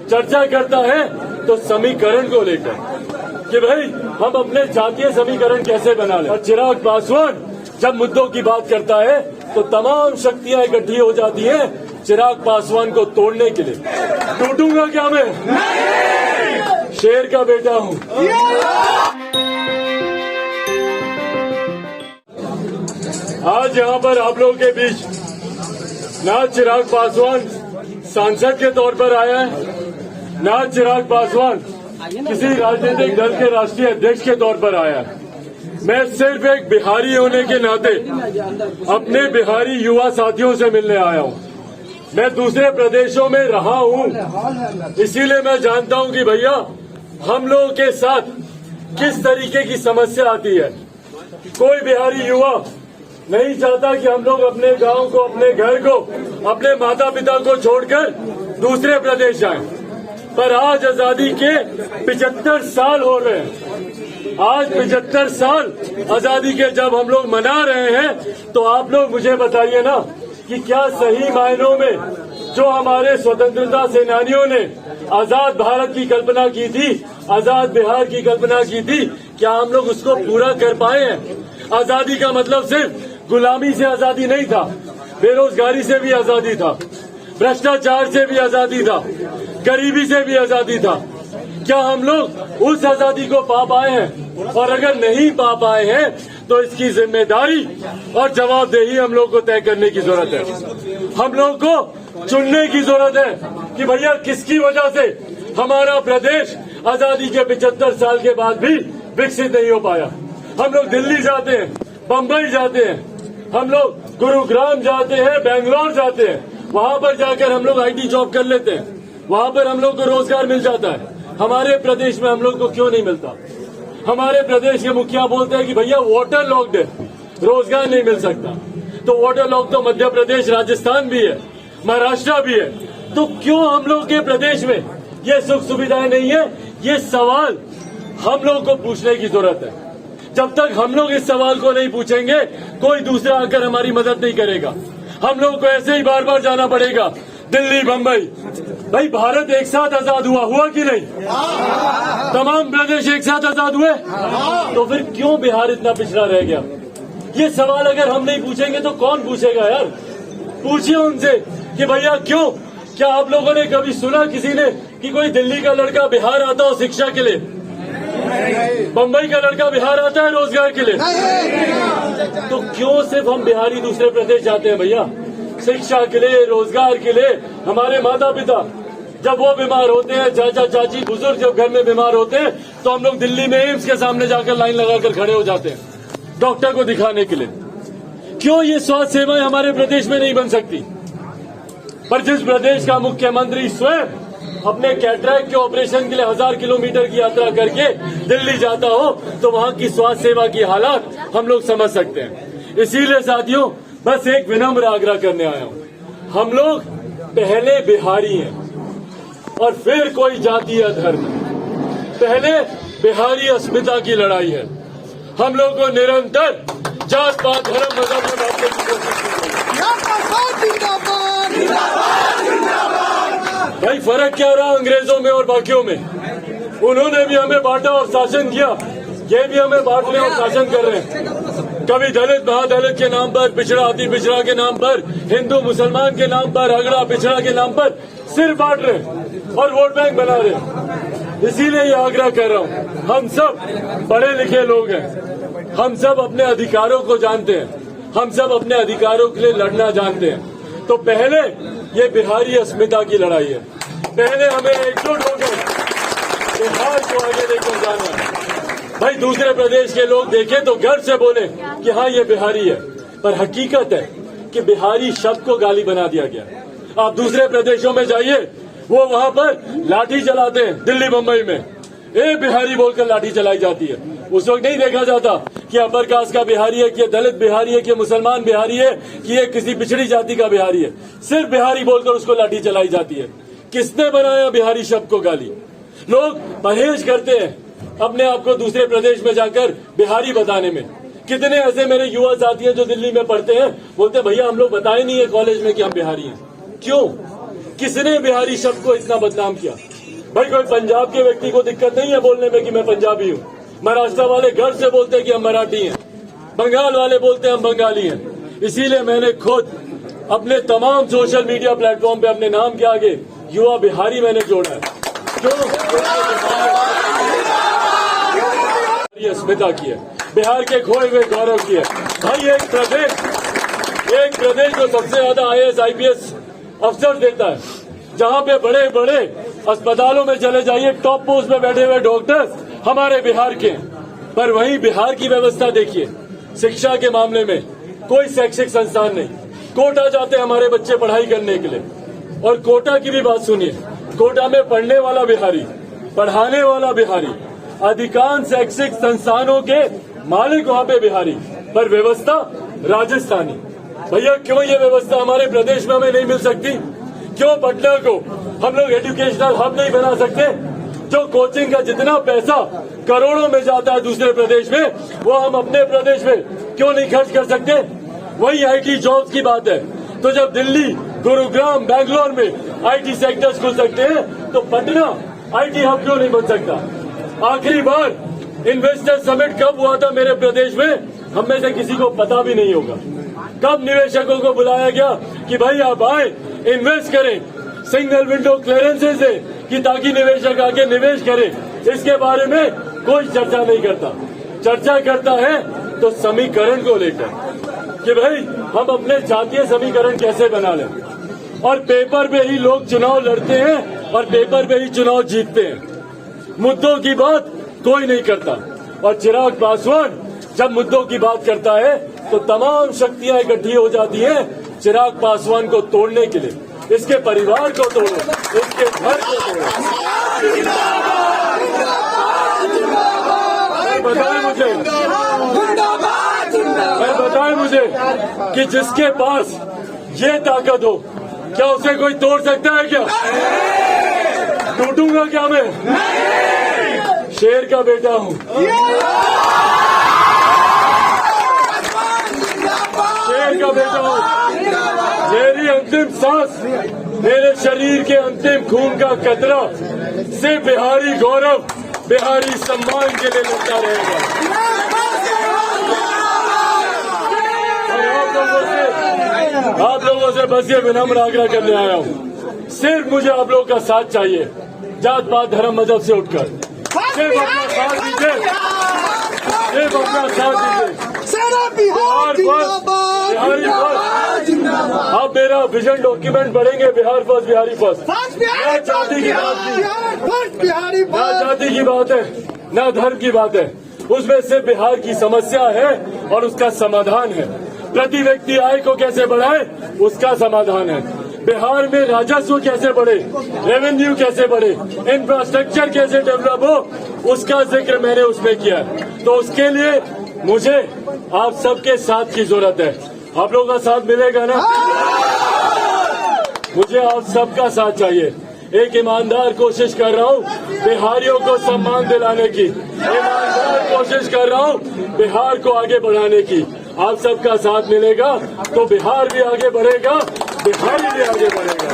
चर्चा करता है तो समीकरण को लेकर कि भाई हम अपने जातीय समीकरण कैसे बना लें। और चिराग पासवान जब मुद्दों की बात करता है तो तमाम शक्तियां इकट्ठी हो जाती हैं चिराग पासवान को तोड़ने के लिए। टूटूंगा क्या मैं? नहीं। शेर का बेटा हूं। आज यहाँ पर आप लोगों के बीच ना चिराग पासवान सांसद के तौर पर आया है, ना चिराग पासवान किसी राजनीतिक दल के राष्ट्रीय अध्यक्ष के तौर पर आया है। मैं सिर्फ एक बिहारी होने के नाते अपने बिहारी युवा साथियों से मिलने आया हूँ। मैं दूसरे प्रदेशों में रहा हूँ, इसीलिए मैं जानता हूँ कि भैया हम लोगों के साथ किस तरीके की समस्या आती है। कोई बिहारी युवा नहीं चाहता कि हम लोग अपने गांव को, अपने घर को, अपने माता पिता को छोड़कर दूसरे प्रदेश जाएं। पर आज आजादी के 75 साल हो रहे हैं। आज 75 साल आजादी के जब हम लोग मना रहे हैं तो आप लोग मुझे बताइए ना कि क्या सही मायनों में जो हमारे स्वतंत्रता सेनानियों ने आजाद भारत की कल्पना की थी, आजाद बिहार की कल्पना की थी, क्या हम लोग उसको पूरा कर पाए हैं? आजादी का मतलब सिर्फ गुलामी से आजादी नहीं था, बेरोजगारी से भी आजादी था, भ्रष्टाचार से भी आजादी था, गरीबी से भी आजादी था। क्या हम लोग उस आजादी को पा पाए हैं? और अगर नहीं पा पाए हैं तो इसकी जिम्मेदारी और जवाबदेही हम लोग को तय करने की जरूरत है। हम लोग को चुनने की जरूरत है कि भैया किसकी वजह से हमारा प्रदेश आजादी के 75 साल के बाद भी विकसित नहीं हो पाया। हम लोग दिल्ली जाते हैं, बम्बई जाते हैं, हम लोग गुरुग्राम जाते हैं, बेंगलोर जाते हैं, वहां पर जाकर हम लोग IT जॉब कर लेते हैं, वहां पर हम लोग को रोजगार मिल जाता है। हमारे प्रदेश में हम लोग को क्यों नहीं मिलता? हमारे प्रदेश के मुखिया बोलते हैं कि भैया वाटर लॉक्ड है, रोजगार नहीं मिल सकता। तो वाटर लॉक तो मध्य प्रदेश, राजस्थान भी है, महाराष्ट्र भी है। तो क्यों हम लोग के प्रदेश में ये सुख सुविधाएं नहीं है? ये सवाल हम लोग को पूछने की जरूरत है। जब तक हम लोग इस सवाल को नहीं पूछेंगे कोई दूसरा आकर हमारी मदद नहीं करेगा। हम लोग को ऐसे ही बार बार जाना पड़ेगा दिल्ली, बम्बई। भाई भारत एक साथ आजाद हुआ कि नहीं? तमाम प्रदेश एक साथ आजाद हुए। तो फिर क्यों बिहार इतना पिछड़ा रह गया? ये सवाल अगर हम नहीं पूछेंगे तो कौन पूछेगा यार? पूछिए उनसे कि भैया क्यों? क्या आप लोगों ने कभी सुना किसी ने कि कोई दिल्ली का लड़का बिहार आता हो शिक्षा के लिए? बम्बई का लड़का बिहार आता है रोजगार के लिए? तो क्यों सिर्फ हम बिहारी दूसरे प्रदेश जाते हैं भैया? शिक्षा के लिए, रोजगार के लिए। हमारे माता पिता जब वो बीमार होते हैं, चाचा चाची बुजुर्ग जब घर में बीमार होते हैं तो हम लोग दिल्ली में एम्स के सामने जाकर लाइन लगाकर खड़े हो जाते हैं डॉक्टर को दिखाने के लिए। क्यों ये स्वास्थ्य सेवाएं हमारे प्रदेश में नहीं बन सकती? पर जिस प्रदेश का मुख्यमंत्री स्वयं अपने कैटरैक्ट के ऑपरेशन के लिए 1000 किलोमीटर की यात्रा करके दिल्ली जाता हो तो वहां की स्वास्थ्य सेवा की हालात हम लोग समझ सकते हैं। इसीलिए साथियों बस एक विनम्र आग्रह करने आया हूं। हम लोग पहले बिहारी हैं और फिर कोई जातीय धर्म। पहले बिहारी अस्मिता की लड़ाई है। हम लोग को निरंतर जात पात धर्म मजहब में बांटने की कोशिश भाई फर्क क्या रहा अंग्रेजों में और बाकियों में? उन्होंने भी हमें बांटा और शासन किया, ये भी हमें बांट रहे और शासन कर रहे हैं। कभी दलित महादलित के नाम पर, पिछड़ा अति पिछड़ा के नाम पर, हिंदू मुसलमान के नाम पर, अगड़ा पिछड़ा के नाम पर सिर्फ बांट रहे और वोट बैंक बना रहे। इसीलिए ये आग्रह कर रहा हूँ, हम सब पढ़े लिखे लोग हैं, हम सब अपने अधिकारों को जानते हैं, हम सब अपने अधिकारों के लिए लड़ना जानते हैं। तो पहले ये बिहारी अस्मिता की लड़ाई है। पहले हमें एकजुट होकर बिहार को आगे लेकर जाना है। भाई दूसरे प्रदेश के लोग देखें तो गर्व से बोले कि हाँ ये बिहारी है, पर हकीकत है कि बिहारी शब्द को गाली बना दिया गया। आप दूसरे प्रदेशों में जाइए, वो वहां पर लाठी चलाते हैं। दिल्ली बम्बई में ए बिहारी बोलकर लाठी चलाई जाती है। उस वक्त नहीं देखा जाता कि अपर कास्ट का बिहारी है, कि दलित बिहारी है, कि मुसलमान बिहारी है, कि ये किसी पिछड़ी जाति का बिहारी है। सिर्फ बिहारी बोलकर उसको लाठी चलाई जाती है। किसने बनाया बिहारी शब्द को गाली? लोग परहेज करते हैं अपने आप को दूसरे प्रदेश में जाकर बिहारी बताने में। कितने ऐसे मेरे युवा साथी हैं जो दिल्ली में पढ़ते हैं, बोलते भैया हम लोग बताए नहीं है कॉलेज में कि हम बिहारी हैं। क्यों? किसने बिहारी शब्द को इतना बदनाम किया? भाई कोई पंजाब के व्यक्ति को दिक्कत नहीं है बोलने में कि मैं पंजाबी हूँ। महाराष्ट्र वाले गर्व से बोलते हैं कि हम मराठी हैं, बंगाल वाले बोलते हैं हम बंगाली हैं। इसीलिए मैंने खुद अपने तमाम सोशल मीडिया प्लेटफॉर्म पे अपने नाम के आगे युवा बिहारी मैंने जोड़ा है। क्यों? अस्मिता की है, बिहार के खोए हुए गौरव की है। भाई एक प्रदेश जो सबसे ज्यादा IAS IPS अफसर देता है, जहाँ पे बड़े बड़े अस्पतालों में चले जाइए टॉप पोस्ट में बैठे हुए डॉक्टर्स हमारे बिहार के हैं। पर वहीं बिहार की व्यवस्था देखिए, शिक्षा के मामले में कोई शैक्षिक संस्थान नहीं। कोटा जाते हमारे बच्चे पढ़ाई करने के लिए, और कोटा की भी बात सुनिए, कोटा में पढ़ने वाला बिहारी, पढ़ाने वाला बिहारी, अधिकांश शैक्षिक संस्थानों के मालिक वहाँ पे बिहारी, पर व्यवस्था राजस्थानी। भैया क्यों ये व्यवस्था हमारे प्रदेश में हमें नहीं मिल सकती? क्यों पटना को हम लोग एजुकेशनल हब नहीं बना सकते? जो कोचिंग का जितना पैसा करोड़ों में जाता है दूसरे प्रदेश में, वो हम अपने प्रदेश में क्यों नहीं खर्च कर सकते? वही IT जॉब्स की बात है, तो जब दिल्ली, गुरुग्राम, बैंगलोर में IT सेक्टर्स खुल सकते हैं, तो पटना IT हब क्यों नहीं बन सकता? आखिरी बार इन्वेस्टर समिट कब हुआ था मेरे प्रदेश में? हम में से किसी को पता भी नहीं होगा। कब निवेशकों को बुलाया गया कि भाई आप आए, इन्वेस्ट करें, सिंगल विंडो क्लियरेंसेस है कि ताकि निवेशक आके निवेश करें? इसके बारे में कोई चर्चा नहीं करता। चर्चा करता है तो समीकरण को लेकर कि भाई हम अपने जातीय समीकरण कैसे बना लें, और पेपर पे ही लोग चुनाव लड़ते हैं और पेपर पे ही चुनाव जीतते हैं। मुद्दों की बात कोई नहीं करता, और चिराग पासवान जब मुद्दों की बात करता है तो तमाम शक्तियां इकट्ठी हो जाती हैं चिराग पासवान को तोड़ने के लिए। इसके परिवार को तोड़ो, इसके घर को तोड़ो। बताएं मुझे कि जिसके पास ये ताकत हो, क्या उसे कोई तोड़ सकता है? क्या टूटूंगा क्या मैं? शेर का बेटा हूँ, शेर का बेटा हूँ। मेरी अंतिम सांस, मेरे शरीर के अंतिम खून का कतरा से बिहारी गौरव, बिहारी सम्मान के लिए लड़ता रहेगा। और आप लोगों से बस ये विनम्र आग्रह करने आया हूँ, सिर्फ मुझे आप लोगों का साथ चाहिए, जात पात धर्म मजहब से उठकर सिर्फ अपना साथ दीजिए, सिर्फ अपना साथ दीजिए। बिहारी फर्स्ट, अब मेरा विजन डॉक्यूमेंट बढ़ेंगे, बिहार फर्स्ट, बिहारी फर्स्ट। न जाति की बात नहीं, न जाति की बात है, न धर्म की बात है, उसमें सिर्फ बिहार की समस्या है और उसका समाधान है। प्रति व्यक्ति आय को कैसे बढ़ाए, उसका समाधान है। बिहार में राजस्व कैसे बढ़े, रेवेन्यू कैसे बढ़े, इंफ्रास्ट्रक्चर कैसे डेवलप हो, उसका जिक्र मैंने उसमें किया। तो उसके लिए मुझे आप सबके साथ की जरूरत है। आप लोगों का साथ मिलेगा ना? मुझे आप सबका साथ चाहिए। एक ईमानदार कोशिश कर रहा हूँ बिहारियों को सम्मान दिलाने की, ईमानदार कोशिश कर रहा हूँ बिहार को आगे बढ़ाने की। आप सबका साथ मिलेगा तो बिहार भी आगे बढ़ेगा, बिहारी भी आगे बढ़ेगा।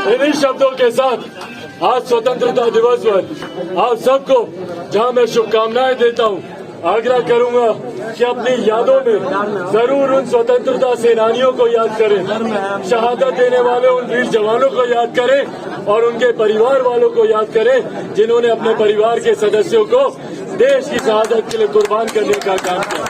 इन्हीं शब्दों के साथ आज स्वतंत्रता दिवस पर आप सबको जहां मैं शुभकामनाएं देता हूं, आग्रह करूंगा कि अपनी यादों में जरूर उन स्वतंत्रता सेनानियों को याद करें, शहादत देने वाले उन वीर जवानों को याद करें और उनके परिवार वालों को याद करें जिन्होंने अपने परिवार के सदस्यों को देश की शहादत के लिए कुर्बान करने का काम किया।